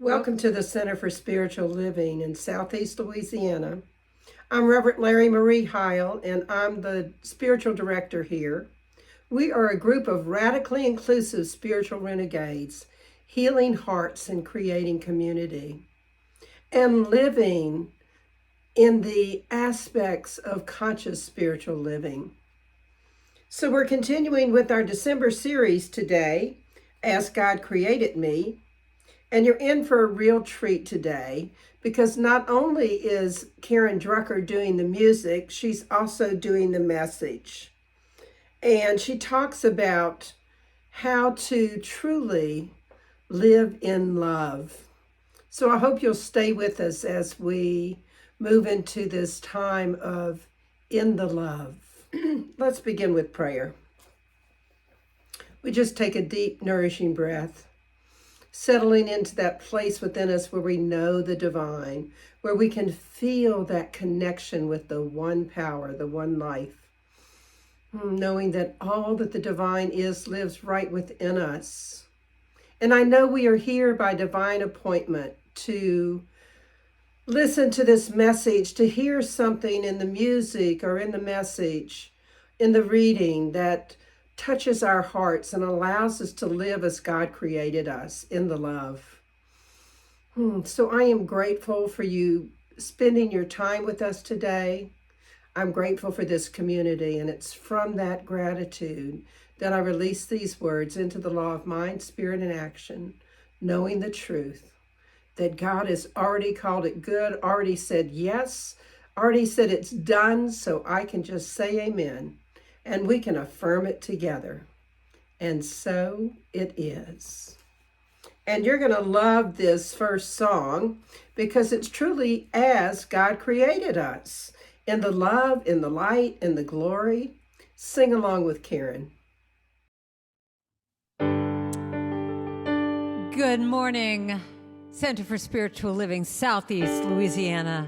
Welcome to the Center for Spiritual Living in Southeast Louisiana. I'm Reverend Larrye-Marie Heil, and I'm the spiritual director here. We are a group of radically inclusive spiritual renegades, healing hearts and creating community, and living in the aspects of conscious spiritual living. So we're continuing with our December series today, As God Created Me. And you're in for a real treat today because not only is Karen Drucker doing the music, she's also doing the message. And she talks about how to truly live in love. So I hope you'll stay with us as we move into this time of in the love. Let's begin with prayer. We just take a deep, nourishing breath, settling into that place within us where we know the divine, where we can feel that connection with the one power, the one life, knowing that all that the divine is lives right within us. And I know we are here by divine appointment to listen to this message, to hear something in the music or in the message, in the reading that touches our hearts and allows us to live as God created us in the love. So I am grateful for you spending your time with us today. I'm grateful for this community, and it's from that gratitude that I release these words into the law of mind, spirit, and action, knowing the truth that God has already called it good, already said yes, already said it's done, so I can just say amen. And we can affirm it together. And so it is. And you're going to love this first song because it's truly as God created us, in the love, in the light, in the glory. Sing along with Karen. Good morning, Center for Spiritual Living, Southeast Louisiana.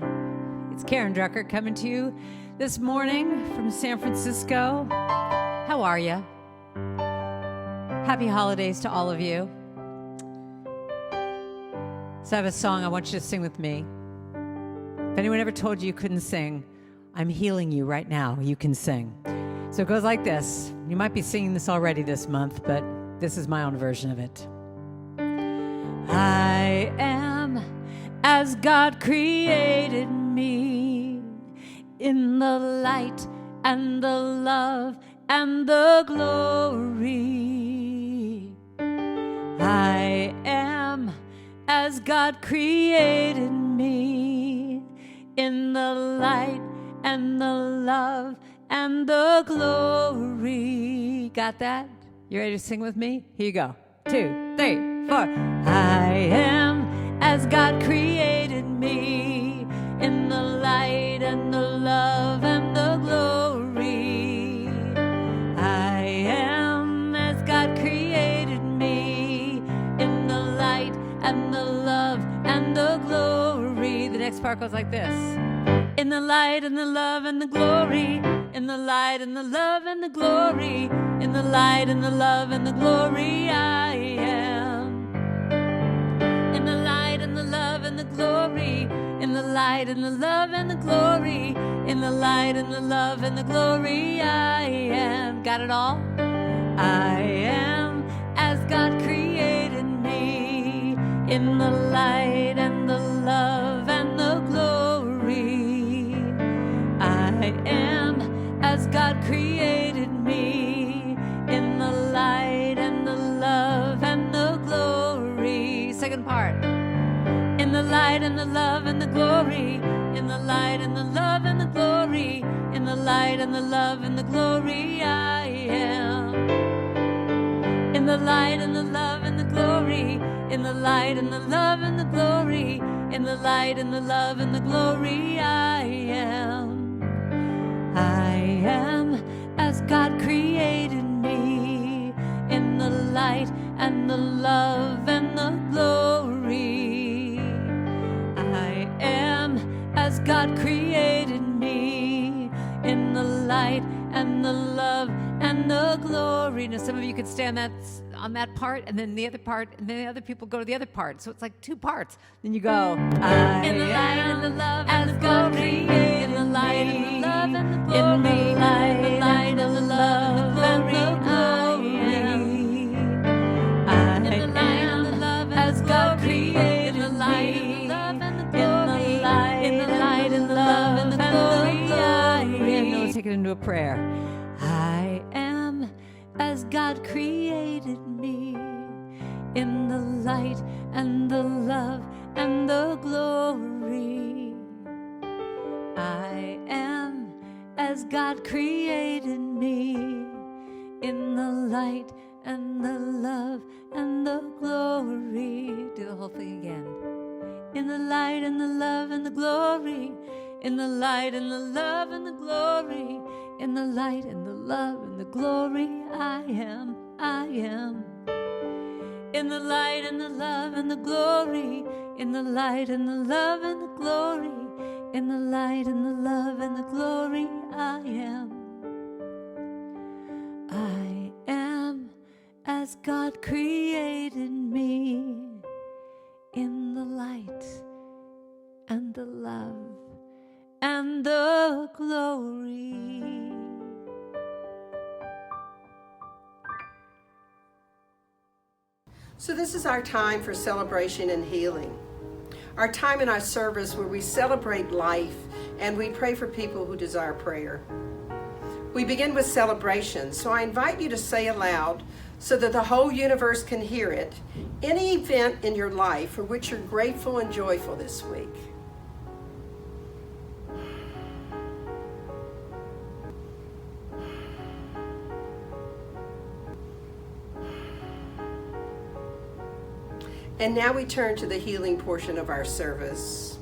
It's Karen Drucker coming to you this morning from San Francisco. How are you? Happy holidays to all of you. So I have a song I want you to sing with me. If anyone ever told you you couldn't sing, I'm healing you right now. You can sing. So it goes like this. You might be singing this already this month, but this is my own version of it. I am as God created me, in the light and the love and the glory. I am as God created me, in the light and the love and the glory. Got that? You ready to sing with me? Here you go. 2, 3, 4. I am as God created me, in the light and the love and the glory. I am as God created me, in the light and the love and the glory. The next part goes like this. In the light and the love and the glory, in the light and the love and the glory, in the light and the love and the glory, I am. In the light and the love and the glory, in the light and the love and the glory, in the light and the love and the glory, I am. Got it all? I am as God created me, in the light and the love and the glory. I am as God created me, in the light and the love and the glory. Second part. In the light and the love and the glory, in the light and the love and the glory, in the light and the love and the glory, I am. In the light and the love and the glory, in the light and the love and the glory, in the light and the love and the glory, I am. I am as God created me, in the light and the love and the glory. I am as God created me, in the light and the love and the glory. Now some of you could stand that on that part, and then the other part, and then the other people go to the other part. So it's like two parts. Then you go, I in the light and the love as God created, in the light and the love and the glory, in the light and the love and the glory, I in the light and the love as God created, in the light and the love and the glory, in the light and the love and the glory, I am. Now let's take it into a prayer. I am as God created me, in the light and the love and the glory. I am as God created me, in the light and the love and the glory. Do the whole thing again. In the light and the love and the glory, in the light and the love and the glory, in the light and the love and the glory, I am. In the light and the love and the glory, in the light and the love and the glory, in the light and the love and the glory, I am. I am as God created me, in the light and the love and the glory. So this is our time for celebration and healing. Our time in our service where we celebrate life and we pray for people who desire prayer. We begin with celebration, so I invite you to say aloud, so that the whole universe can hear it, any event in your life for which you're grateful and joyful this week. And now we turn to the healing portion of our service.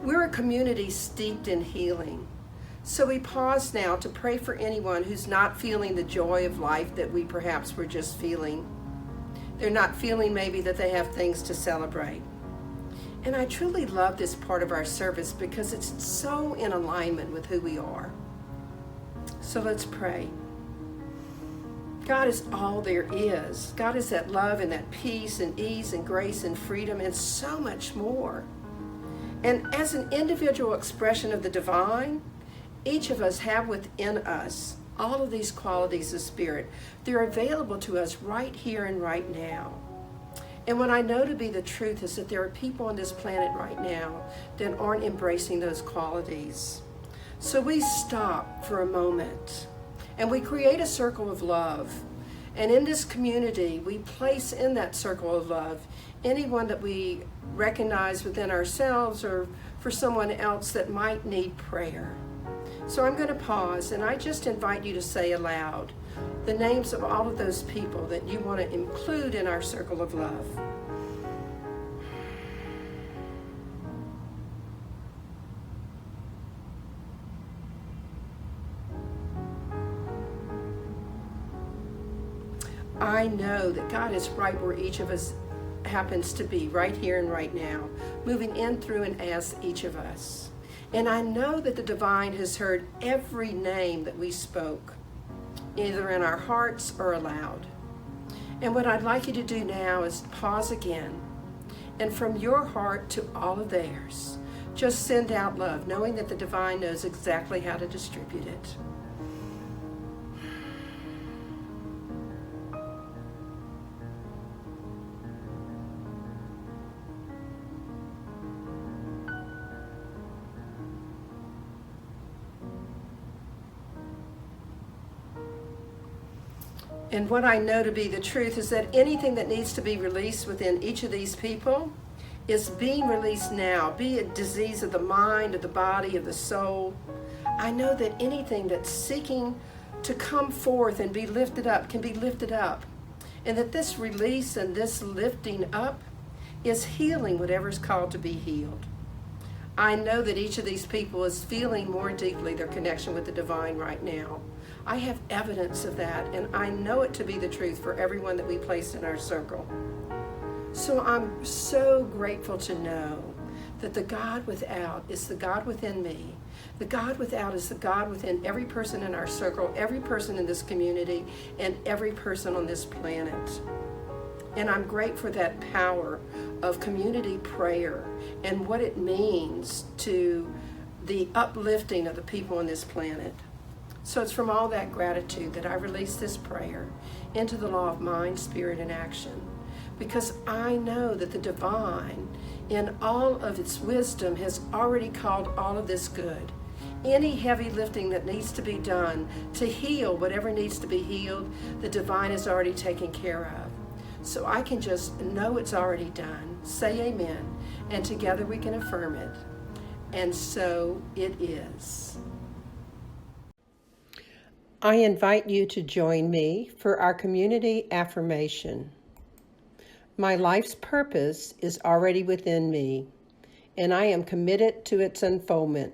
We're a community steeped in healing. So we pause now to pray for anyone who's not feeling the joy of life that we perhaps were just feeling. They're not feeling maybe that they have things to celebrate. And I truly love this part of our service because it's so in alignment with who we are. So let's pray. God is all there is. God is that love and that peace and ease and grace and freedom and so much more. And as an individual expression of the divine, each of us have within us all of these qualities of spirit. They're available to us right here and right now. And what I know to be the truth is that there are people on this planet right now that aren't embracing those qualities. So we stop for a moment and we create a circle of love. And in this community, we place in that circle of love anyone that we recognize within ourselves or for someone else that might need prayer. So I'm going to pause and I just invite you to say aloud the names of all of those people that you want to include in our circle of love. I know that God is right where each of us happens to be, right here and right now, moving in, through, and as each of us. And I know that the divine has heard every name that we spoke, either in our hearts or aloud. And what I'd like you to do now is pause again, and from your heart to all of theirs, just send out love, knowing that the divine knows exactly how to distribute it. And what I know to be the truth is that anything that needs to be released within each of these people is being released now, be it disease of the mind, of the body, of the soul. I know that anything that's seeking to come forth and be lifted up can be lifted up. And that this release and this lifting up is healing whatever's called to be healed. I know that each of these people is feeling more deeply their connection with the divine right now. I have evidence of that, and I know it to be the truth for everyone that we placed in our circle. So I'm so grateful to know that the God without is the God within me. The God without is the God within every person in our circle, every person in this community, and every person on this planet. And I'm grateful for that power of community prayer and what it means to the uplifting of the people on this planet. So it's from all that gratitude that I release this prayer into the law of mind, spirit, and action. Because I know that the divine, in all of its wisdom, has already called all of this good. Any heavy lifting that needs to be done to heal whatever needs to be healed, the divine is already taken care of. So I can just know it's already done, say amen, and together we can affirm it. And so it is. I invite you to join me for our community affirmation. My life's purpose is already within me, and I am committed to its unfoldment.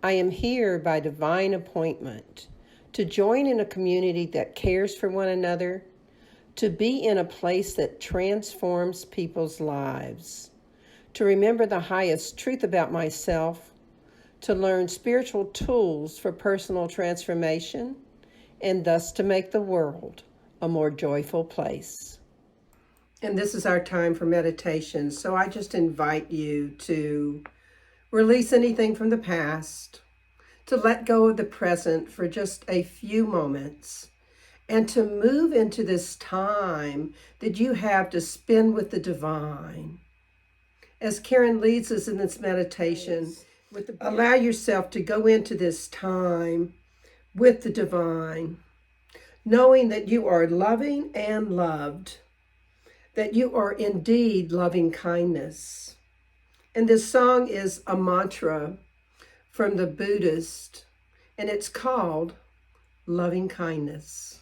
I am here by divine appointment to join in a community that cares for one another, to be in a place that transforms people's lives, to remember the highest truth about myself, to learn spiritual tools for personal transformation, and thus to make the world a more joyful place. And this is our time for meditation, so I just invite you to release anything from the past, to let go of the present for just a few moments, and to move into this time that you have to spend with the divine. As Karen leads us in this meditation, allow yourself to go into this time with the divine, knowing that you are loving and loved, that you are indeed loving kindness. And this song is a mantra from the Buddhist, and it's called Loving Kindness.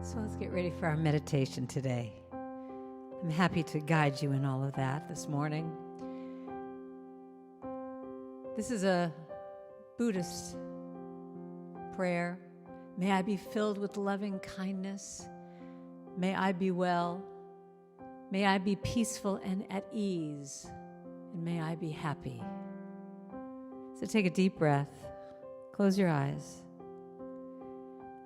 So let's get ready for our meditation today. I'm happy to guide you in all of that this morning. This is a Buddhist prayer. May I be filled with loving kindness. May I be well. May I be peaceful and at ease. And may I be happy. So take a deep breath. Close your eyes.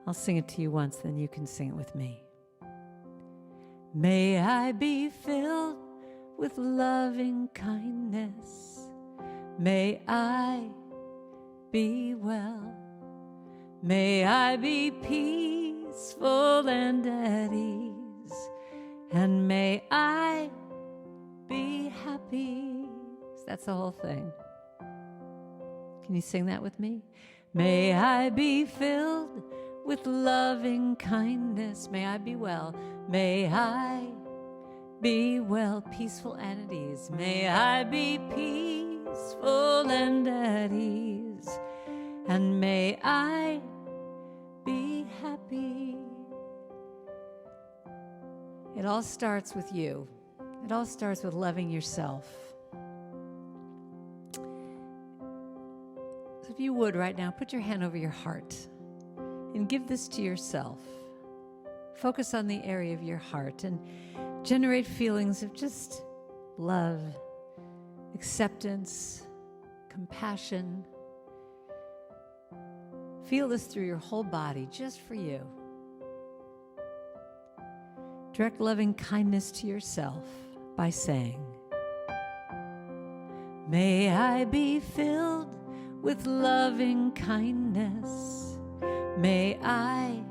I'll sing it to you once, then you can sing it with me. May I be filled with loving kindness. May I be well. May I be peaceful and at ease. And may I be happy. That's the whole thing. Can you sing that with me? May I be filled with loving kindness. May I be well. May I be well, peaceful and at ease. May I be peaceful and at ease. And may I be happy. It all starts with you. It all starts with loving yourself. So if you would right now, put your hand over your heart and give this to yourself. Focus on the area of your heart and generate feelings of just love, acceptance, compassion. Feel this through your whole body, just for you. Direct loving kindness to yourself by saying, may I be filled with loving kindness. May I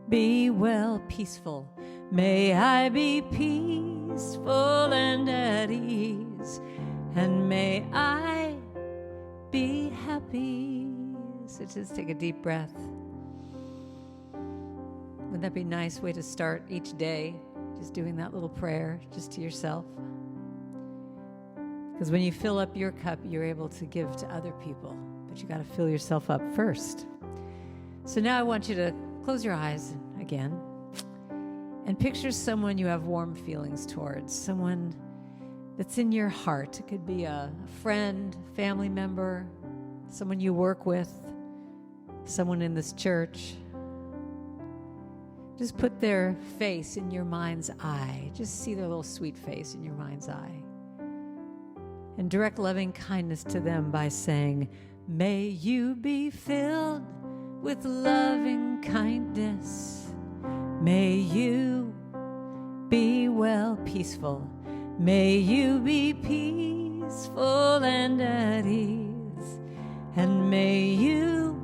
be well, peaceful. May I be peaceful and at ease. And may I be happy. So just take a deep breath. Wouldn't that be a nice way to start each day? Just doing that little prayer just to yourself. Because when you fill up your cup, you're able to give to other people. But you got to fill yourself up first. So now I want you to close your eyes again and picture someone you have warm feelings towards, someone that's in your heart. It could be a friend, family member, someone you work with, someone in this church. Just put their face in your mind's eye. Just see their little sweet face in your mind's eye. And direct loving kindness to them by saying, may you be filled with loving kindness. May you be well, peaceful. May you be peaceful and at ease. And may you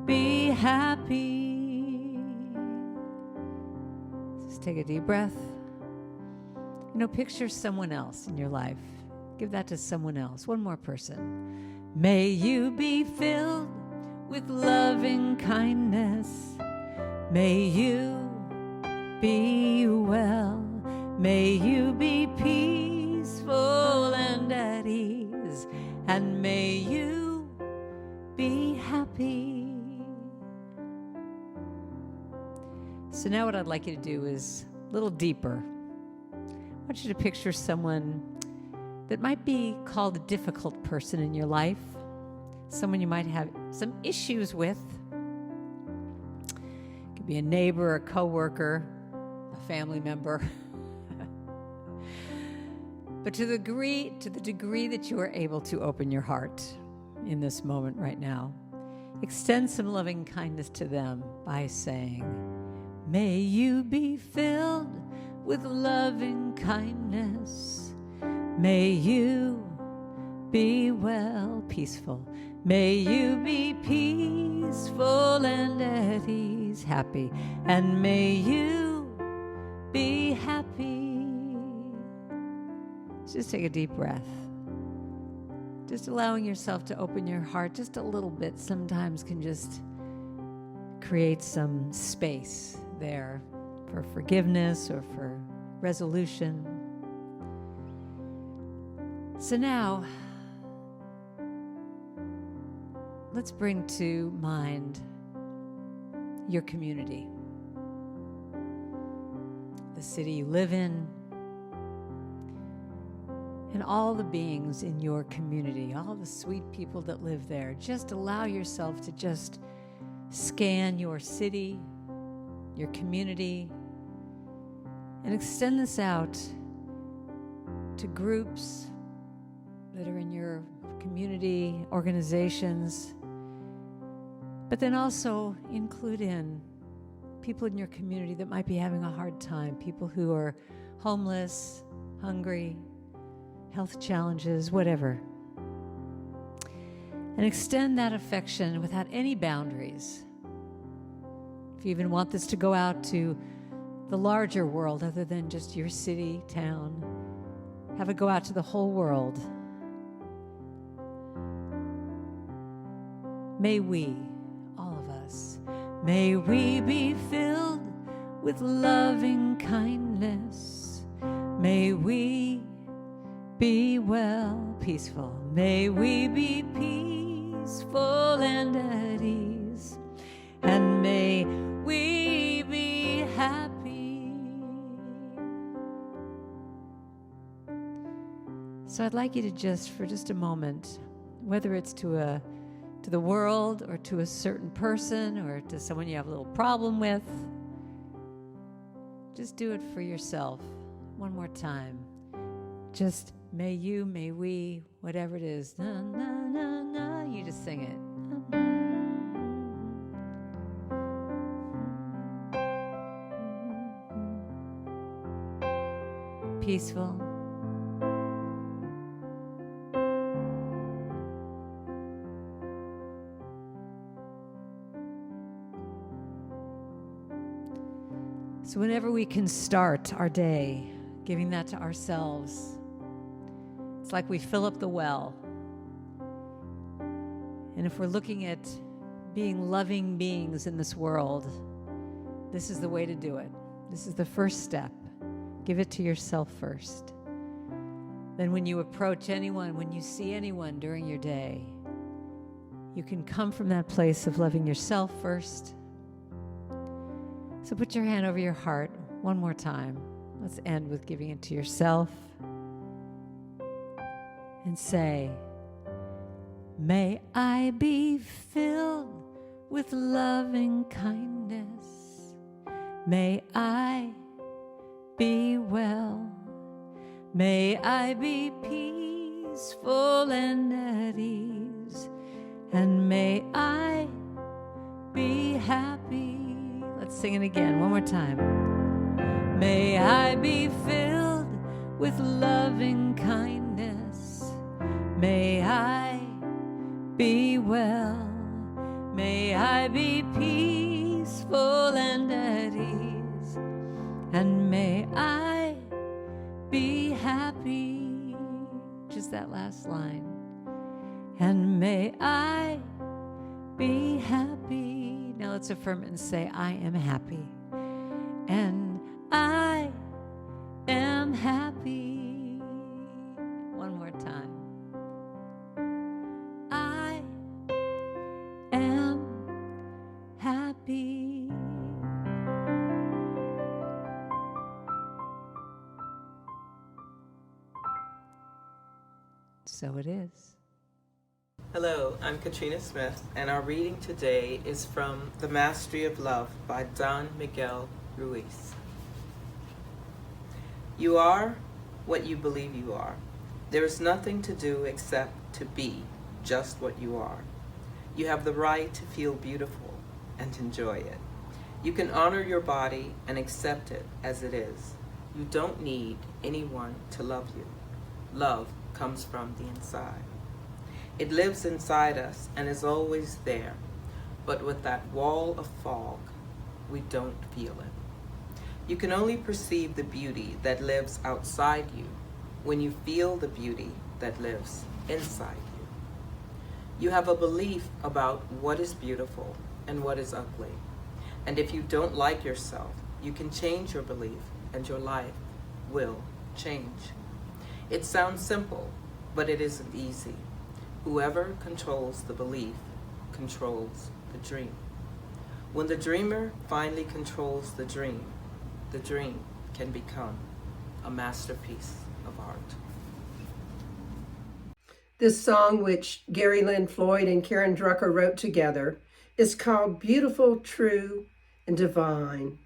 be happy. Just take a deep breath. Picture someone else in your life. Give that to someone else, one more person. May you be filled with loving kindness. May you be well. May you be peaceful and at ease. And may you be happy. So now what I'd like you to do is a little deeper. I want you to picture someone that might be called a difficult person in your life, someone you might have some issues with. It could be a neighbor, a coworker, a family member. But to the degree that you are able to open your heart in this moment right now, extend some loving kindness to them by saying, may you be filled with loving kindness. May you be well, peaceful. May you be peaceful and at ease, happy. And may you be happy. Just take a deep breath. Just allowing yourself to open your heart just a little bit sometimes can just create some space there for forgiveness or for resolution. So now, let's bring to mind your community, the city you live in, and all the beings in your community, all the sweet people that live there. Just allow yourself to just scan your city, your community, and extend this out to groups that are in your community, organizations, but then also include in people in your community that might be having a hard time, people who are homeless, hungry, health challenges, whatever. And extend that affection without any boundaries. If you even want this to go out to the larger world other than just your city, town, have it go out to the whole world. May we, all of us, may we be filled with loving kindness. May we be well, peaceful. May we be peaceful and at ease. And may we be happy. So I'd like you to just, for just a moment, whether it's to the world or to a certain person or to someone you have a little problem with, just do it for yourself one more time. Just may you, may we, whatever it is, na, na, na, na, you just sing it. Peaceful. So whenever we can start our day giving that to ourselves, it's like we fill up the well. And if we're looking at being loving beings in this world, this is the way to do it. This is the first step. Give it to yourself first. Then when you approach anyone, when you see anyone during your day, you can come from that place of loving yourself first. So put your hand over your heart one more time. Let's end with giving it to yourself. And say, may I be filled with loving kindness. May I be well. May I be peaceful and at ease. And may I be happy. Let's sing it again, one more time. May I be filled with loving kindness. May I be well. May I be peaceful and at ease. And may I be happy. Just that last line. And may I be happy. Now let's affirm it and say, I am happy. And I am happy. One more time. I am happy. So it is. Hello, I'm Katrina Smith, and our reading today is from The Mastery of Love by Don Miguel Ruiz. You are what you believe you are. There is nothing to do except to be just what you are. You have the right to feel beautiful and enjoy it. You can honor your body and accept it as it is. You don't need anyone to love you. Love comes from the inside. It lives inside us and is always there, but with that wall of fog, we don't feel it. You can only perceive the beauty that lives outside you when you feel the beauty that lives inside you. You have a belief about what is beautiful and what is ugly, and if you don't like yourself, you can change your belief and your life will change. It sounds simple, but it isn't easy. Whoever controls the belief controls the dream. When the dreamer finally controls the dream can become a masterpiece of art. This song, which Gary Lynn Floyd and Karen Drucker wrote together, is called Beautiful, True, and Divine,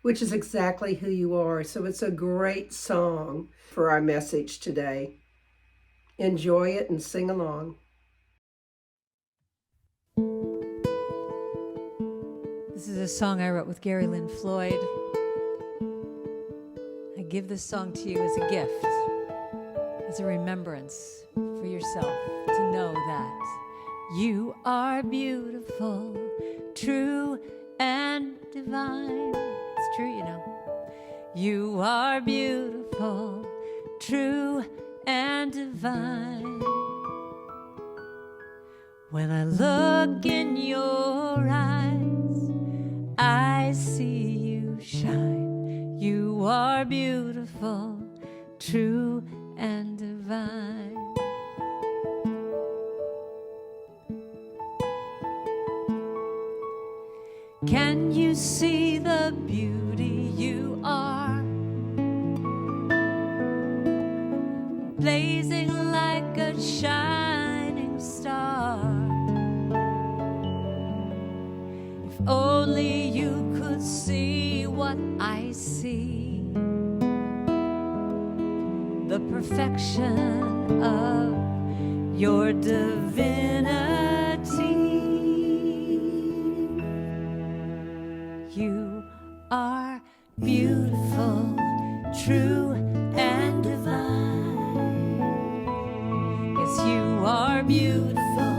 which is exactly who you are. So it's a great song for our message today. Enjoy it and sing along. This is a song I wrote with Gary Lynn Floyd. I give this song to you as a gift, as a remembrance for yourself, to know that you are beautiful, true, and divine. It's true, you know. You are beautiful, true, and divine. When I look in your eyes, I see you shine. You are beautiful, true, and divine. Can you see the beauty you are? Blazing like a shining star. If only you could see what I see, the perfection of your divinity. You are beautiful, true, and divine. Yes, you are beautiful,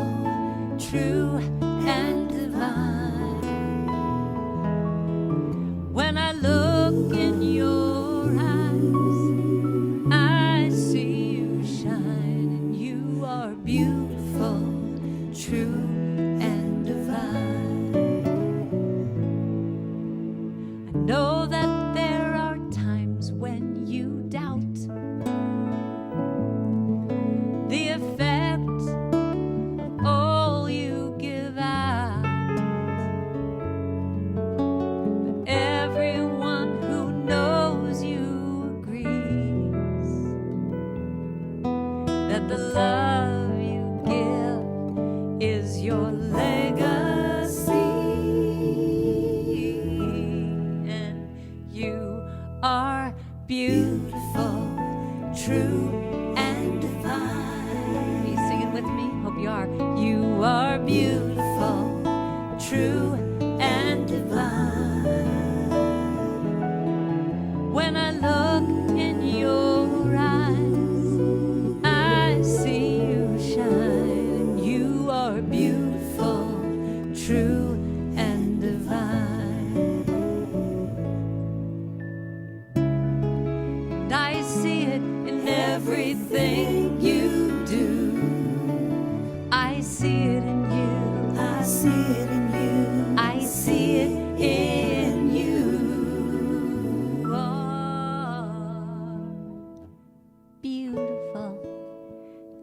true, and divine. When I look in your eyes, I see you shine, and you are beautiful, true, and divine. I know that there are times when you doubt the effect of all you give out, but everyone who knows you agrees that the love you give is your legacy, and you are beautiful, true, and divine. Are you singing with me? Hope you are. You are beautiful, true, everything you do. I see it in you. I see it in you. I see it in you. Are beautiful,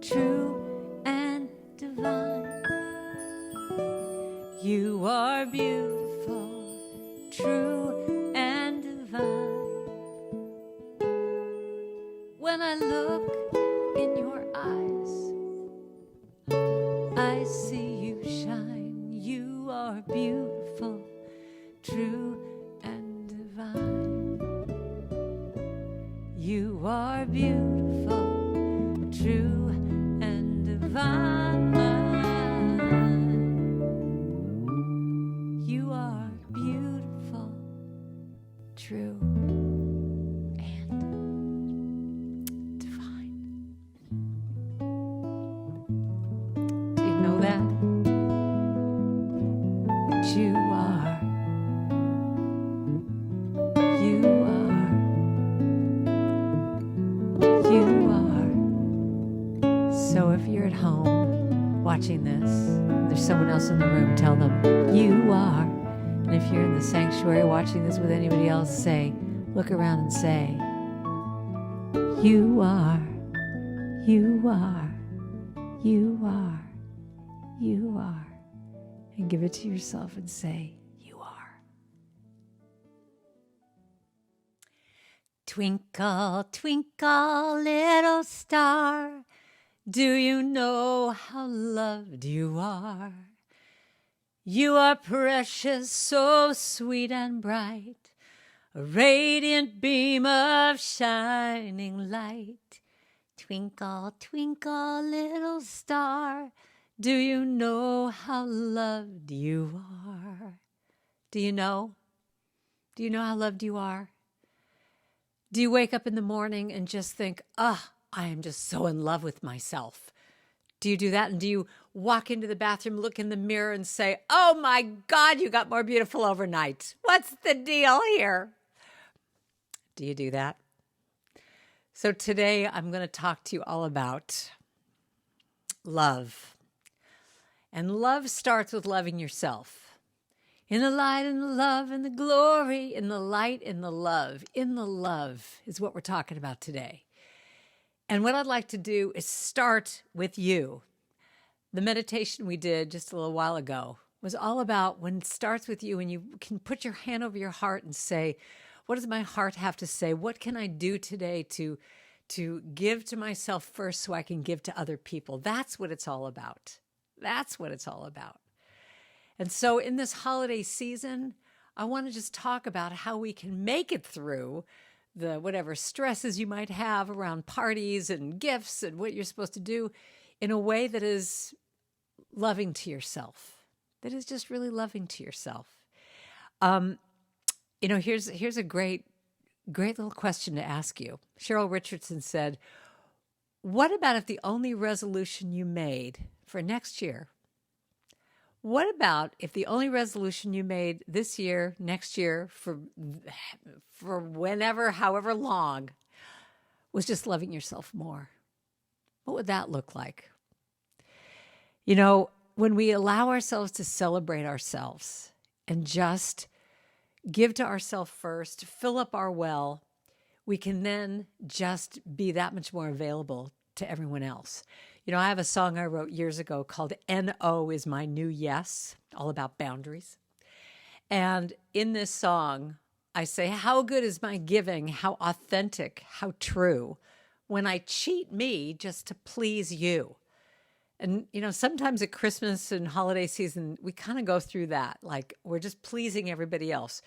true, and divine. You are beautiful, true, and divine. When I look in your eyes, I see you shine. You are beautiful, true, and divine. You are beautiful, true, and divine. You are beautiful, true, and divine. Do you know that? That you are. You are. You are. So if you're at home watching this, there's someone else in the room, tell them, you are. And if you're in the sanctuary watching this with anybody else, say, look around and say, you are. You are. You are. You are. And give it to yourself and say, you are. Twinkle, twinkle, little star, do you know how loved you are? You are precious, so sweet and bright, a radiant beam of shining light. Twinkle, twinkle, little star, do you know how loved you are? Do you know? Do you know how loved you are? Do you wake up in the morning and just think, I am just so in love with myself? Do you do that? And do you walk into the bathroom, look in the mirror and say, oh my God, you got more beautiful overnight. What's the deal here? Do you do that? So today I'm going to talk to you all about love. And love starts with loving yourself. In the light, in the love, in the glory, in the light, in the love. In the love is what we're talking about today. And what I'd like to do is start with you. The meditation we did just a little while ago was all about when it starts with you and you can put your hand over your heart and say, what does my heart have to say? What can I do today to give to myself first so I can give to other people? That's what it's all about. That's what it's all about. And so in this holiday season, I want to just talk about how we can make it through the whatever stresses you might have around parties and gifts and what you're supposed to do in a way that is loving to yourself, that is just really loving to yourself. Here's a great little question to ask you. Cheryl Richardson said, what about if the only resolution you made for next year, what about if the only resolution you made this year, next year, for whenever, however long, was just loving yourself more? What would that look like? You know, when we allow ourselves to celebrate ourselves and just give to ourselves first, fill up our well, we can then just be that much more available to everyone else. You know, I have a song I wrote years ago called N.O. is My New Yes, all about boundaries. And in this song, I say, how good is my giving, how authentic, how true, when I cheat me just to please you. And, you know, sometimes at Christmas and holiday season, we kind of go through that, like we're just pleasing everybody else.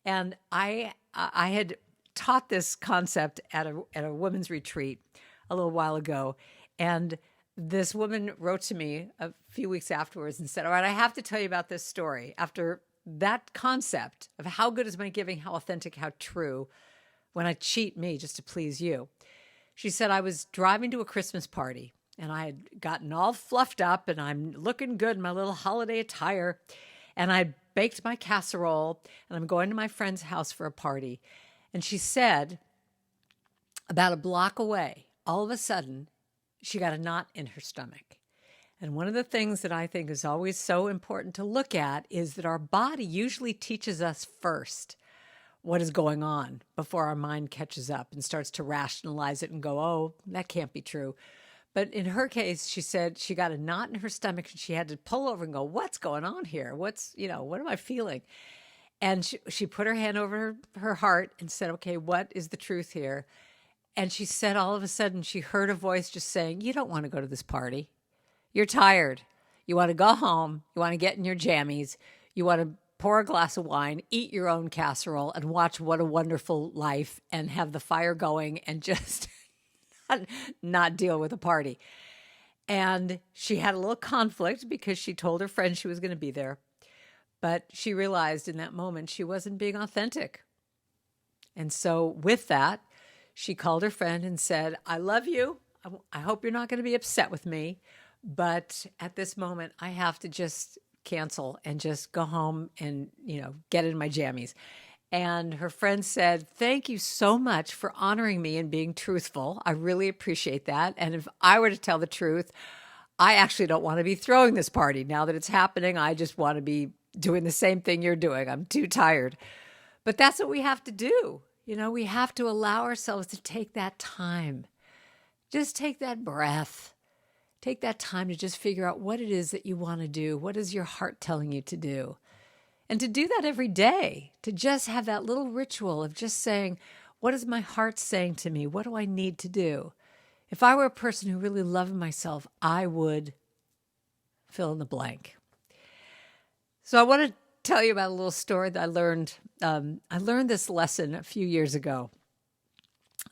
And I had taught this concept at a women's retreat a little while ago. And this woman wrote to me a few weeks afterwards and said, all right, I have to tell you about this story. After that concept of how good is my giving, how authentic, how true, when I cheat me just to please you. She said, I was driving to a Christmas party and I had gotten all fluffed up and I'm looking good in my little holiday attire. And I baked my casserole and I'm going to my friend's house for a party. And she said, about a block away, all of a sudden, she got a knot in her stomach. And one of the things that I think is always so important to look at is that our body usually teaches us first what is going on before our mind catches up and starts to rationalize it and go, oh, that can't be true. But in her case, she said she got a knot in her stomach and she had to pull over and go, what's going on here? What am I feeling? And she put her hand over her heart and said, okay, what is the truth here? And she said all of a sudden she heard a voice just saying, you don't want to go to this party. You're tired. You want to go home. You want to get in your jammies. You want to pour a glass of wine, eat your own casserole, and watch What a Wonderful Life and have the fire going and just not deal with a party. And she had a little conflict because she told her friend she was going to be there. But she realized in that moment she wasn't being authentic. And so with that, she called her friend and said, I love you. I hope you're not going to be upset with me. But at this moment, I have to just cancel and just go home and, get in my jammies. And her friend said, thank you so much for honoring me and being truthful. I really appreciate that. And if I were to tell the truth, I actually don't want to be throwing this party. Now that it's happening, I just want to be doing the same thing you're doing. I'm too tired. But that's what we have to do. We have to allow ourselves to take that time. Just take that breath. Take that time to just figure out what it is that you want to do. What is your heart telling you to do? And to do that every day, to just have that little ritual of just saying, what is my heart saying to me? What do I need to do? If I were a person who really loved myself, I would fill in the blank. So I want to tell you about a little story that I learned. I learned this lesson a few years ago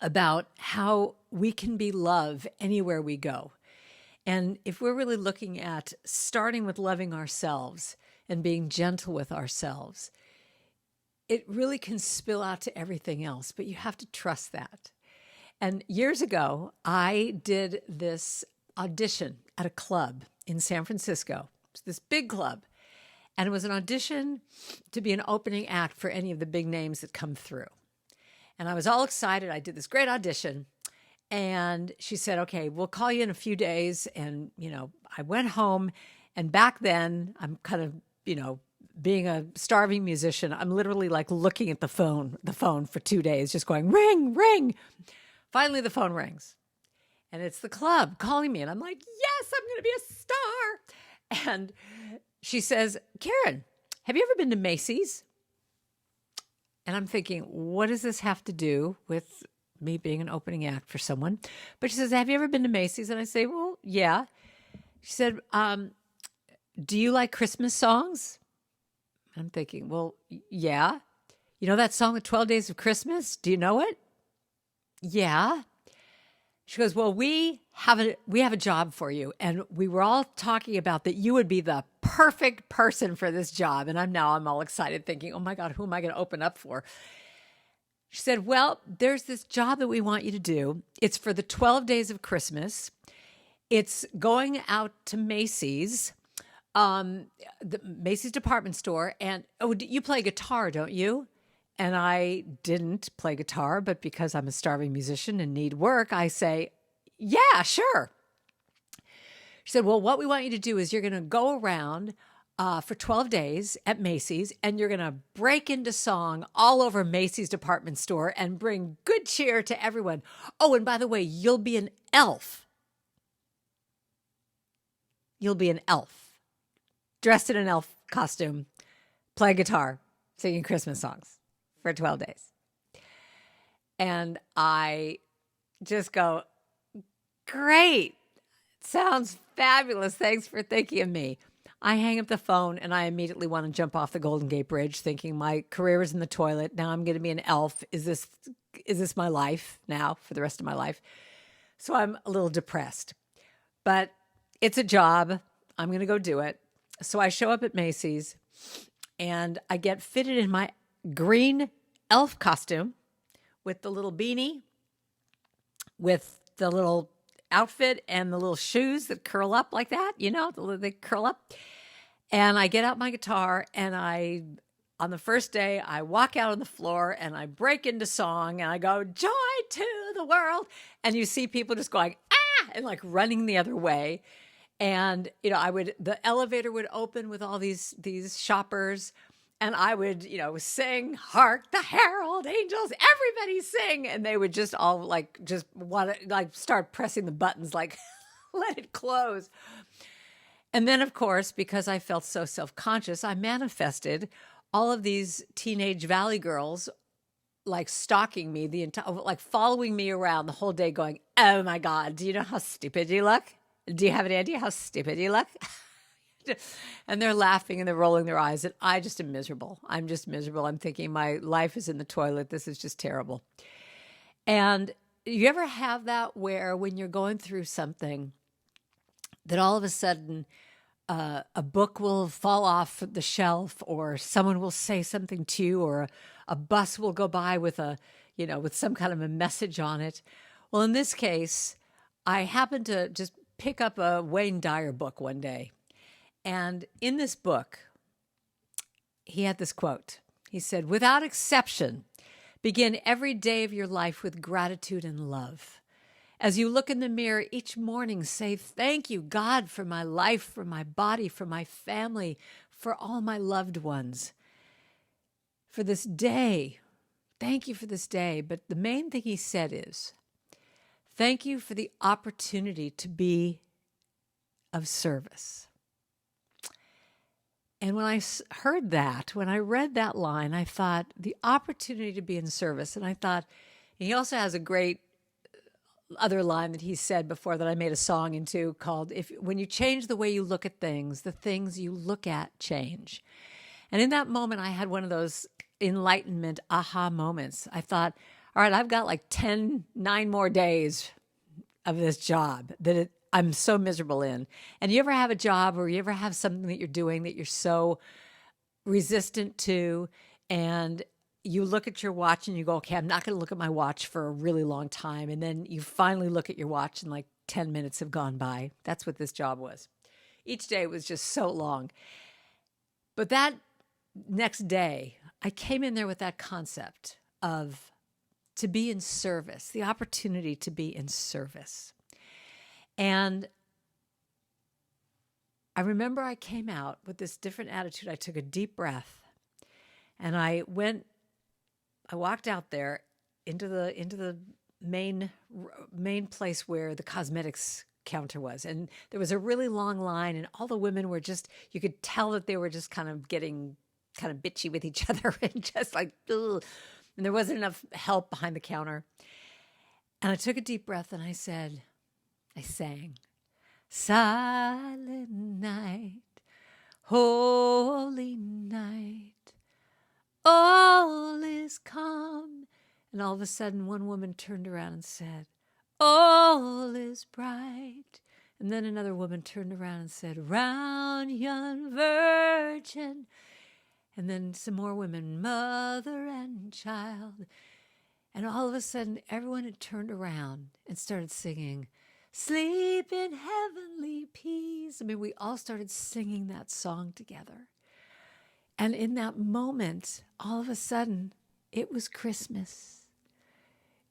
about how we can be love anywhere we go. And if we're really looking at starting with loving ourselves and being gentle with ourselves, it really can spill out to everything else, but you have to trust that. And years ago, I did this audition at a club in San Francisco. It's this big club. And it was an audition to be an opening act for any of the big names that come through. And I was all excited. I did this great audition. And she said, okay, we'll call you in a few days. And, I went home. And back then, I'm kind of, being a starving musician, I'm literally like looking at the phone for 2 days, just going, ring, ring. Finally, the phone rings. And it's the club calling me. And I'm like, yes, I'm going to be a star. And she says, Karen, have you ever been to Macy's? And I'm thinking, what does this have to do with me being an opening act for someone? But she says, have you ever been to Macy's? And I say, well, yeah. She said, do you like Christmas songs? And I'm thinking, well, yeah. You know that song, The 12 Days of Christmas? Do you know it? Yeah. She goes, well, we have a job for you. And we were all talking about that you would be the perfect person for this job. And I'm all excited thinking, oh my God, who am I going to open up for? She said, well, there's this job that we want you to do. It's for the 12 days of Christmas. It's going out to Macy's, the Macy's department store. And, oh, you play guitar, don't you? And I didn't play guitar, but because I'm a starving musician and need work, I say, yeah, sure. She said, well, what we want you to do is you're going to go around for 12 days at Macy's, and you're going to break into song all over Macy's department store and bring good cheer to everyone. Oh, and by the way, you'll be an elf. You'll be an elf, dressed in an elf costume, play guitar, singing Christmas songs for 12 days. And I just go, great. Sounds fabulous. Thanks for thinking of me. I hang up the phone and I immediately want to jump off the Golden Gate Bridge thinking my career is in the toilet. Now I'm going to be an elf. Is this my life now for the rest of my life? So I'm a little depressed, but it's a job. I'm going to go do it. So I show up at Macy's and I get fitted in my green elf costume with the little beanie, with the little outfit and the little shoes that curl up like that, they curl up. And I get out my guitar and on the first day, I walk out on the floor and I break into song and I go, joy to the world. And you see people just going, ah, and like running the other way. And, you know, the elevator would open with all these shoppers, and I would, you know, sing, hark the herald angels, everybody sing. And they would just all like, just want to like start pressing the buttons, like let it close. And then, of course, because I felt so self-conscious, I manifested all of these teenage Valley girls like stalking me the entire, like following me around the whole day going, oh my God, do you know how stupid you look? Do you have an idea how stupid you look? And they're laughing and they're rolling their eyes. And I just am miserable. I'm just miserable. I'm thinking my life is in the toilet. This is just terrible. And you ever have that where when you're going through something that all of a sudden a book will fall off the shelf, or someone will say something to you, or a bus will go by with with some kind of a message on it? Well, in this case, I happened to just pick up a Wayne Dyer book one day. And in this book, he had this quote. He said, without exception, begin every day of your life with gratitude and love. As you look in the mirror each morning, say, thank you, God, for my life, for my body, for my family, for all my loved ones, for this day. Thank you for this day. But the main thing he said is, thank you for the opportunity to be of service. And when I heard that, when I read that line, I thought, the opportunity to be in service. And I thought, and he also has a great other line that he said before that I made a song into called, when you change the way you look at things, the things you look at change. And in that moment, I had one of those enlightenment aha moments. I thought, all right, I've got like 9 more days of this job that I'm so miserable in. And you ever have a job or you ever have something that you're doing that you're so resistant to, and you look at your watch and you go, okay, I'm not going to look at my watch for a really long time. And then you finally look at your watch and like 10 minutes have gone by. That's what this job was. Each day was just so long. But that next day, I came in there with that concept of to be in service, the opportunity to be in service. And I remember I came out with this different attitude. I took a deep breath and I walked out there into the main place where the cosmetics counter was. And there was a really long line and all the women were just, you could tell that they were just kind of getting kind of bitchy with each other and just like, ugh. And there wasn't enough help behind the counter. And I took a deep breath and I sang, Silent night, holy night, all is calm. And all of a sudden, one woman turned around and said, all is bright. And then another woman turned around and said, round yon virgin. And then some more women, mother and child. And all of a sudden, everyone had turned around and started singing, sleep in heavenly peace. I mean, we all started singing that song together. And in that moment, all of a sudden, it was Christmas.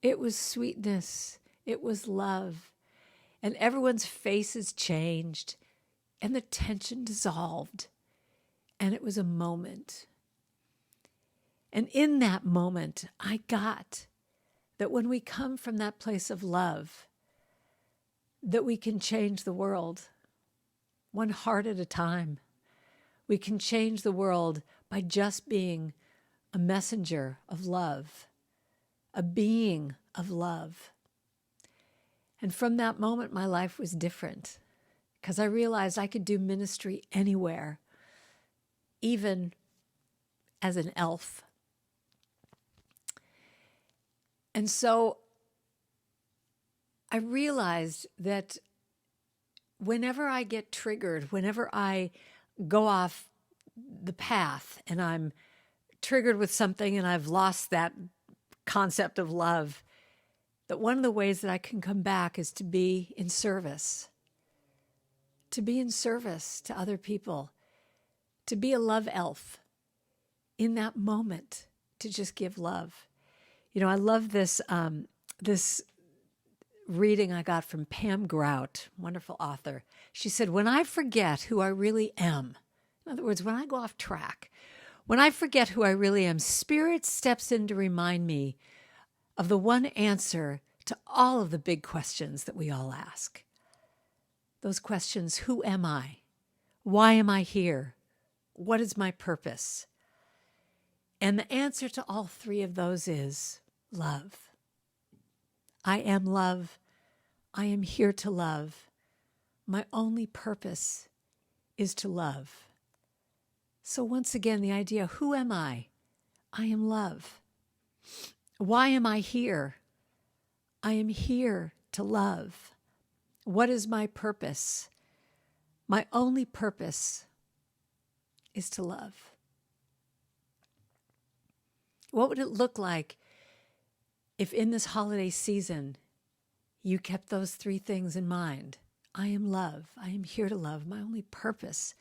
It was sweetness. It was love. And everyone's faces changed and the tension dissolved. And it was a moment. And in that moment, I got that when we come from that place of love, that we can change the world one heart at a time. We can change the world by just being a messenger of love, a being of love. And from that moment, my life was different because I realized I could do ministry anywhere, even as an elf. And so I realized that whenever I get triggered, whenever I go off the path and I'm triggered with something and I've lost that concept of love, that one of the ways that I can come back is to be in service, to be in service to other people, to be a love elf in that moment, to just give love. You know, I love this reading I got from Pam Grout, wonderful author. She said, when I forget who I really am, in other words, when I go off track, when I forget who I really am, Spirit steps in to remind me of the one answer to all of the big questions that we all ask. Those questions: who am I? Why am I here? What is my purpose? And the answer to all three of those is love. I am love. I am here to love. My only purpose is to love. So once again, the idea, who am I? I am love. Why am I here? I am here to love. What is my purpose? My only purpose is to love. What would it look like if in this holiday season you kept those three things in mind? I am love. I am here to love. My only purpose.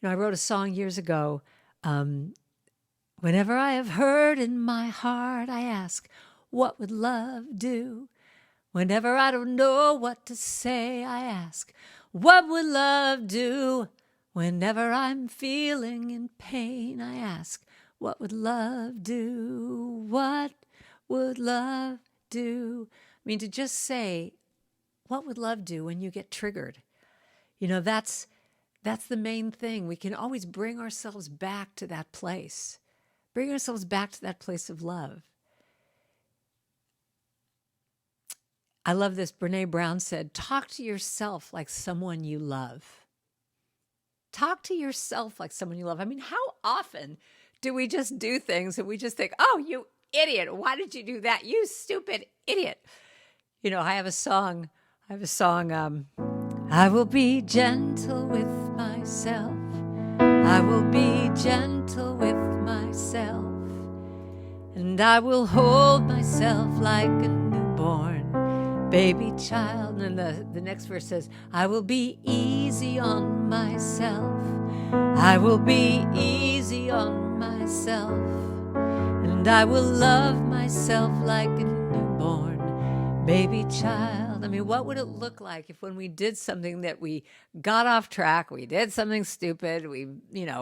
I wrote a song years ago. Whenever I have hurt in my heart, I ask, what would love do? Whenever I don't know what to say, I ask, what would love do? Whenever I'm feeling in pain, I ask, what would love do? What would love do? I mean, to just say, what would love do when you get triggered? That's the main thing. We can always bring ourselves back to that place. Bring ourselves back to that place of love. I love this. Brene Brown said, talk to yourself like someone you love. Talk to yourself like someone you love. I mean, how often do we just do things and we just think, oh, you idiot, why did you do that? You stupid idiot. I have a song, I will be gentle with myself. I will be gentle with myself. And I will hold myself like a newborn baby child. And the next verse says, I will be easy on myself. I will be easy on myself. And I will love myself like a newborn baby child. I mean, what would it look like if when we did something that we got off track, we did something stupid, we,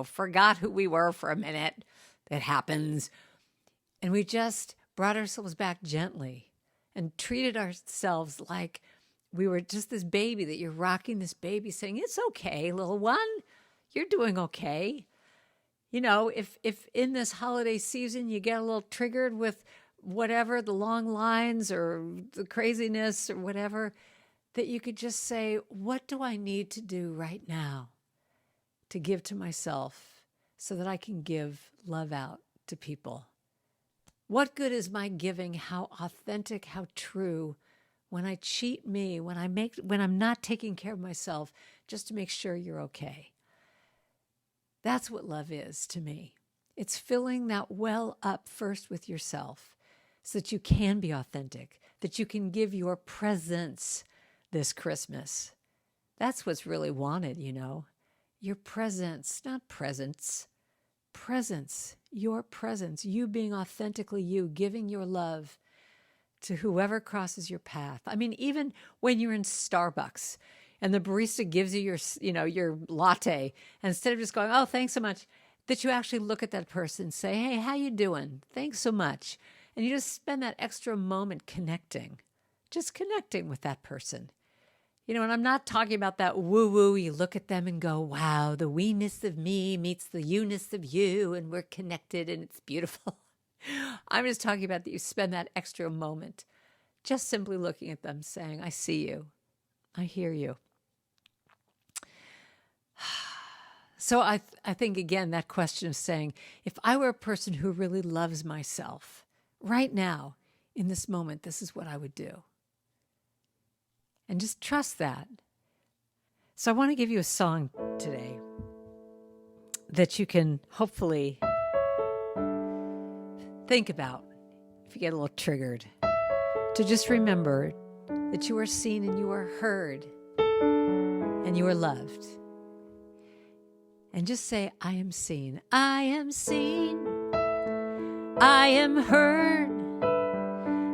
forgot who we were for a minute, that happens, and we just brought ourselves back gently and treated ourselves like we were just this baby, that you're rocking this baby saying, it's okay, little one, you're doing okay. If in this holiday season you get a little triggered with whatever, the long lines or the craziness or whatever, that you could just say, what do I need to do right now to give to myself so that I can give love out to people? What good is my giving? How authentic, how true, when I cheat me, when I'm not taking care of myself just to make sure you're okay. That's what love is to me. It's filling that well up first with yourself so that you can be authentic, that you can give your presence this Christmas. That's what's really wanted, Your presence, not presents. Presence, your presence, you being authentically you, giving your love to whoever crosses your path. I mean, even when you're in Starbucks and the barista gives you your latte, and instead of just going, oh, thanks so much, that you actually look at that person and say, hey, how you doing? Thanks so much. And you just spend that extra moment connecting with that person. And I'm not talking about that woo-woo, you look at them and go, wow, the we-ness of me meets the you-ness of you, and we're connected and it's beautiful. I'm just talking about that you spend that extra moment just simply looking at them saying, I see you, I hear you. So I think, again, that question of saying, if I were a person who really loves myself, right now, in this moment, this is what I would do. And just trust that. So I want to give you a song today that you can hopefully think about if you get a little triggered. To just remember that you are seen and you are heard and you are loved. And just say, I am seen. I am seen. I am heard.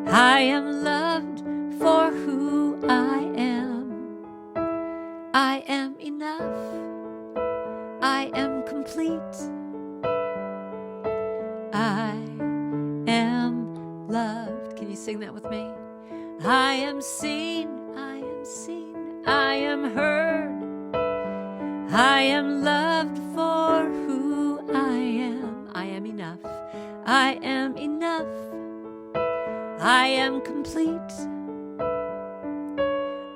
I am loved for who I am. I am enough. I am complete. I am loved. Can you sing that with me? I am seen. I am seen. I am heard. I am loved for who I am. I am enough. I am enough. I am complete.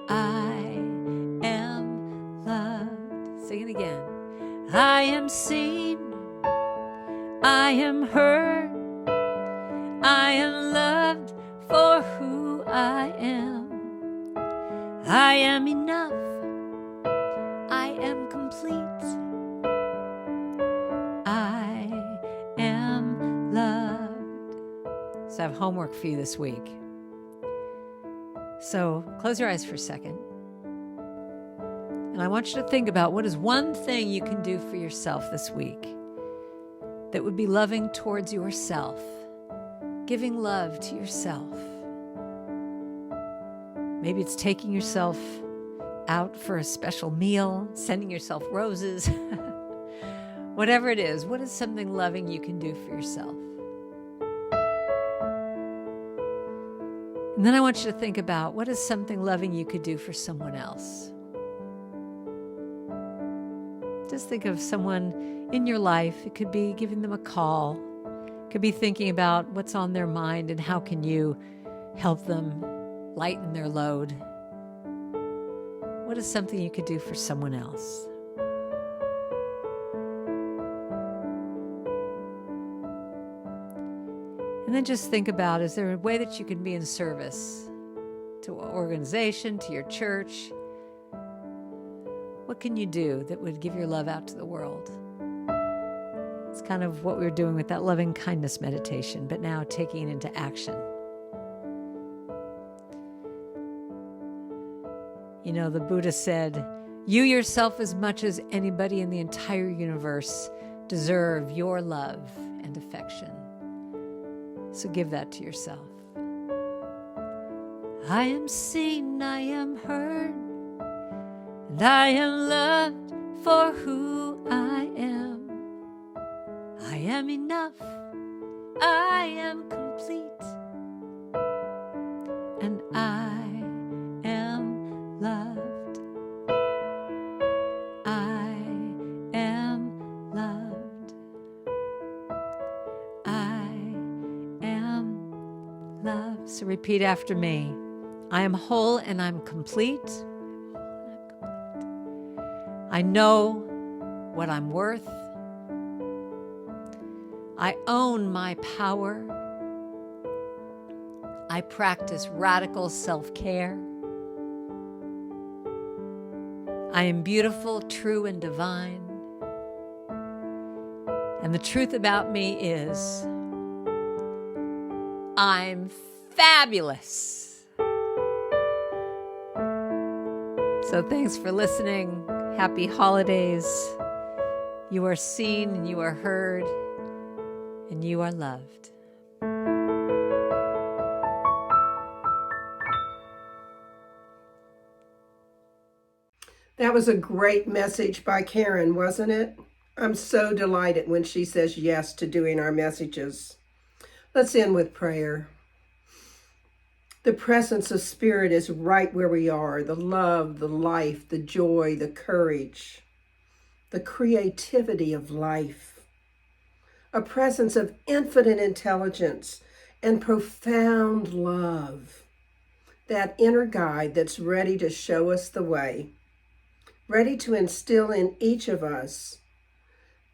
I am loved. Sing it again. I am seen. I am heard. I am loved for who I am. I am enough. I am complete. I am loved. So I have homework for you this week. So close your eyes for a second. And I want you to think about what is one thing you can do for yourself this week that would be loving towards yourself, giving love to yourself. Maybe it's taking yourself out for a special meal, sending yourself roses. Whatever it is, what is something loving you can do for yourself? And then I want you to think about what is something loving you could do for someone else. Just think of someone in your life. It could be giving them a call. It could be thinking about what's on their mind and how can you help them lighten their load. What is something you could do for someone else? And then just think about, is there a way that you can be in service to an organization, to your church? What can you do that would give your love out to the world? It's kind of what we were doing with that loving kindness meditation, but now taking it into action. You know, the Buddha said, you yourself as much as anybody in the entire universe deserve your love and affection. So give that to yourself. I am seen, I am heard, and I am loved for who I am. I am enough, I am complete, and I am loved. I am loved. I am loved. So repeat after me. I am whole and I'm complete. I know what I'm worth. I own my power. I practice radical self-care. I am beautiful, true, and divine. And the truth about me is, I'm fabulous. So thanks for listening. Happy holidays. You are seen and you are heard and you are loved. That was a great message by Karen, wasn't it? I'm so delighted when she says yes to doing our messages. Let's end with prayer. The presence of Spirit is right where we are. The love, the life, the joy, the courage, the creativity of life. A presence of infinite intelligence and profound love. That inner guide that's ready to show us the way. Ready to instill in each of us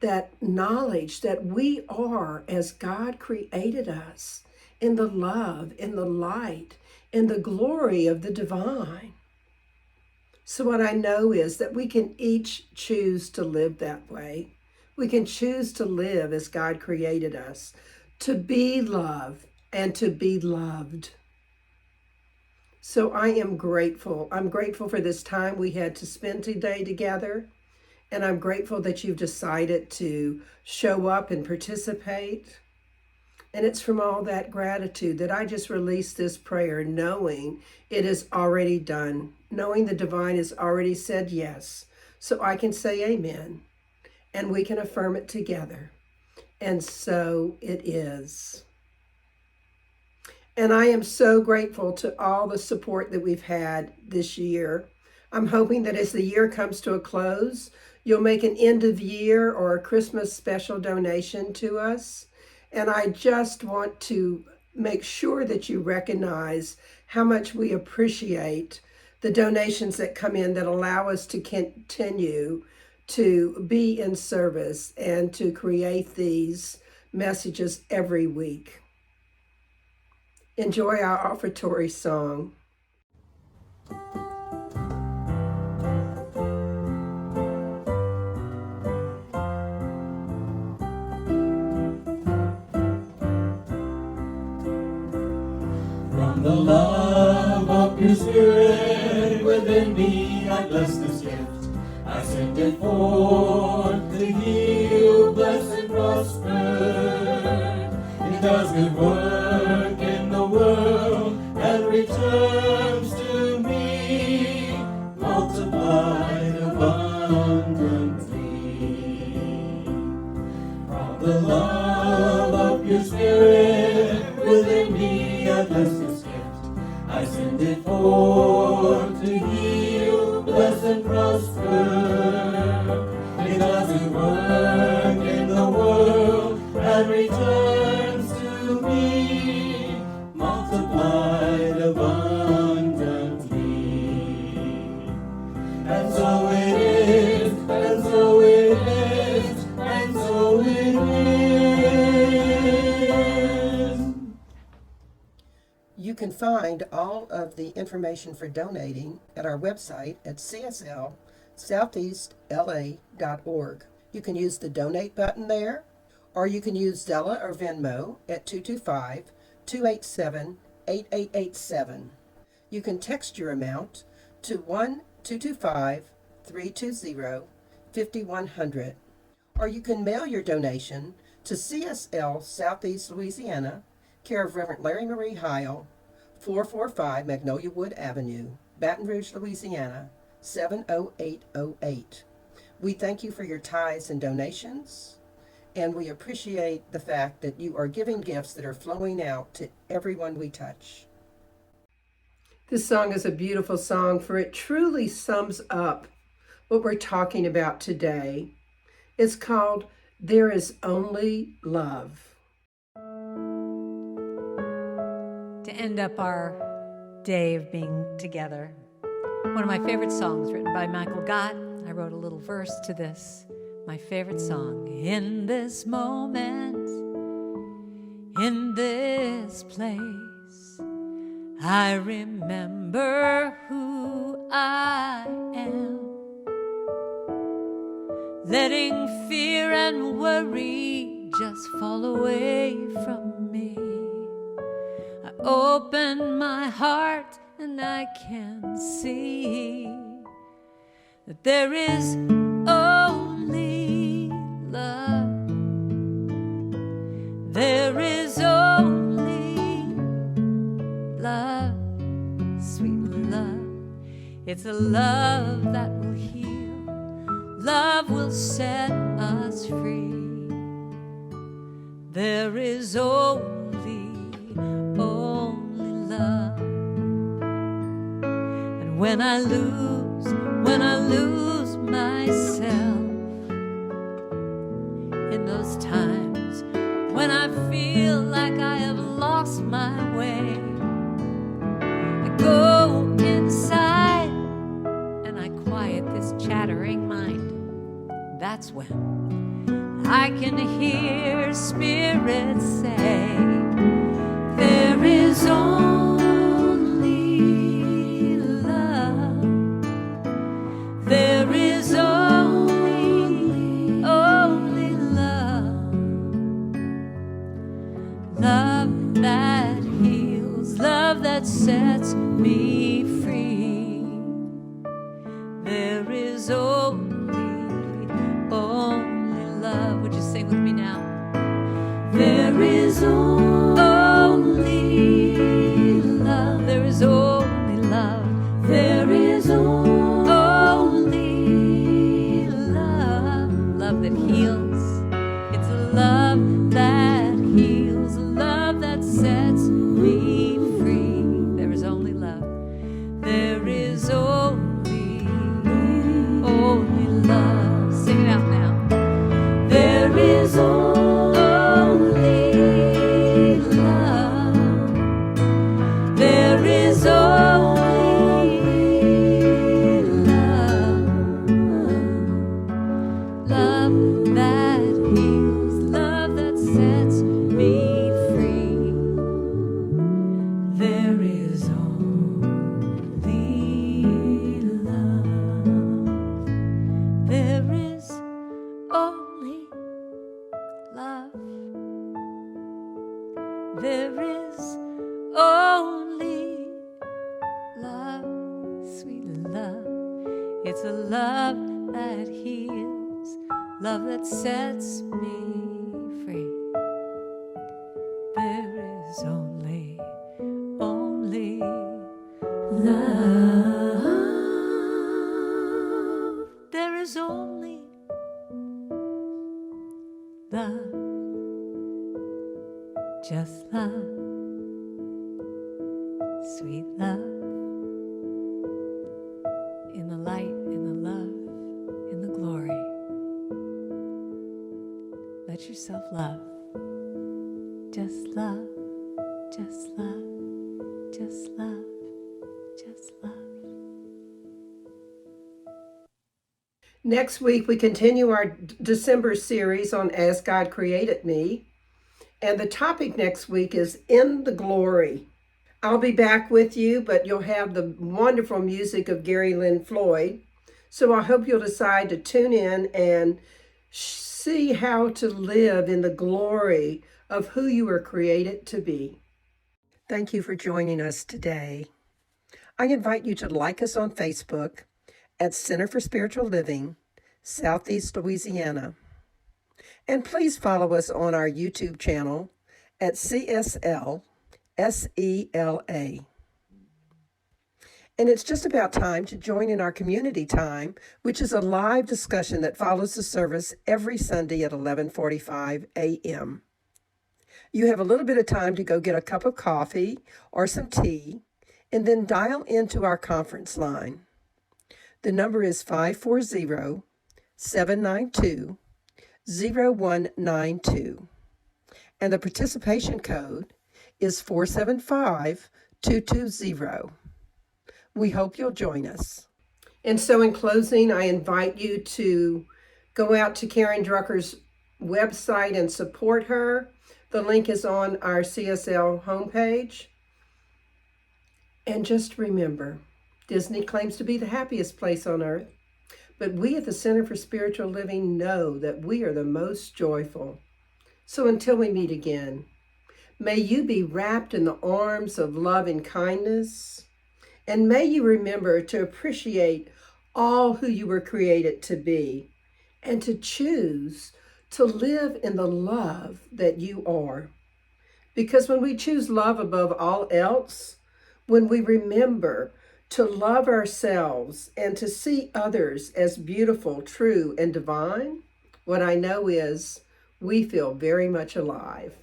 that knowledge that we are as God created us, in the love, in the light, in the glory of the divine. So what I know is that we can each choose to live that way. We can choose to live as God created us, to be love and to be loved. So I am grateful. I'm grateful for this time we had to spend today together. And I'm grateful that you've decided to show up and participate. And it's from all that gratitude that I just released this prayer, knowing it is already done, knowing the divine has already said yes. So I can say amen, and we can affirm it together. And so it is. And I am so grateful to all the support that we've had this year. I'm hoping that as the year comes to a close, you'll make an end of year or a Christmas special donation to us. And I just want to make sure that you recognize how much we appreciate the donations that come in that allow us to continue to be in service and to create these messages every week. Enjoy our offertory song. From the love of your spirit within me, I bless this gift. I send it forth to heal, bless, and prosper. It does good work in the world and returns to me, multiplied abundantly. From the love of your spirit within me, I bless this gift. I send it forth to heal, bless, and prosper. It does good work in the world and returns to me, multiplied abundantly. And so it is, and so it is, and so it is. You can find all of the information for donating at our website at CSL SoutheastLA.org. You can use the donate button there, or you can use Zella or Venmo at 225-287-8887. You can text your amount to 1-225-320-5100, or you can mail your donation to CSL Southeast Louisiana, care of Reverend Larrye-Marie Heil, 445 Magnolia Wood Avenue, Baton Rouge, Louisiana, 70808. We thank you for your tithes and donations, and we appreciate the fact that you are giving gifts that are flowing out to everyone we touch. This song is a beautiful song, for it truly sums up what we're talking about today. It's called There Is Only Love. To end up our day of being together, one of my favorite songs written by Michael Gott. I wrote a little verse to this. My favorite song. In this moment, in this place, I remember who I am. Letting fear and worry just fall away from me. I open my heart and I can see that there is only love. There is only love, sweet love. It's a love that will heal. Love will set us free. There is only love. And when I lose myself in those times when I feel like I have lost my way, I go inside and I quiet this chattering mind. That's when I can hear spirits say, there is only love. There is only love. Love that heals, love that sets me free. There is only love. Would you sing with me now? There is only It's a love that heals, love that sets me free. There is only love. There is only love, just love, sweet love, in the light, in the love, in the glory. Let yourself love, just love, just love, just love, just love. Next week, we continue our December series on As God Created Me. And the topic next week is In the Glory. I'll be back with you, but you'll have the wonderful music of Gary Lynn Floyd. So I hope you'll decide to tune in and see how to live in the glory of who you were created to be. Thank you for joining us today. I invite you to like us on Facebook at Center for Spiritual Living, Southeast Louisiana. And please follow us on our YouTube channel at CSL SELA. And it's just about time to join in our community time, which is a live discussion that follows the service every Sunday at 11:45 a.m. You have a little bit of time to go get a cup of coffee or some tea, and then dial into our conference line. The number is 540-792-0192, and the participation code is 475220. We hope you'll join us. And so in closing, I invite you to go out to Karen Drucker's website and support her. The link is on our CSL homepage. And just remember, Disney claims to be the happiest place on earth, but we at the Center for Spiritual Living know that we are the most joyful. So until we meet again, may you be wrapped in the arms of love and kindness, and may you remember to appreciate all who you were created to be, and to choose to live in the love that you are. Because when we choose love above all else, when we remember to love ourselves and to see others as beautiful, true, and divine, what I know is we feel very much alive.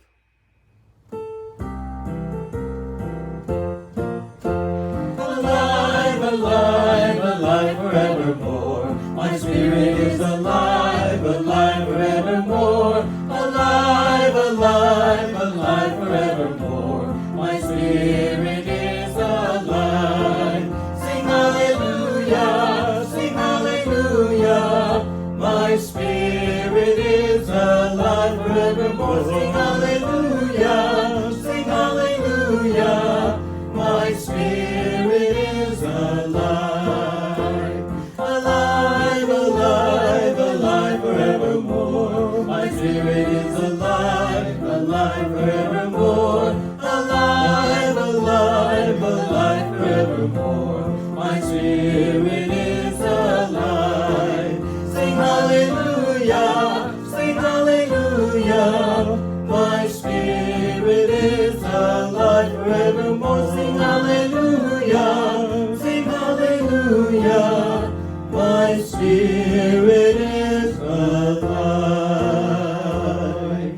Alive, alive, alive forevermore. My spirit is alive, alive forevermore. Alive, alive, alive forevermore. My spirit is alive. Sing hallelujah, sing hallelujah. My spirit is alive forevermore. Sing hallelujah, sing hallelujah. My spirit is alive. Alive, alive, alive forevermore. My spirit is alive, alive forevermore. Alive, alive, alive forevermore. My spirit is alive. Sing hallelujah, sing hallelujah. My spirit is alive forevermore. Sing hallelujah, sing hallelujah. My spirit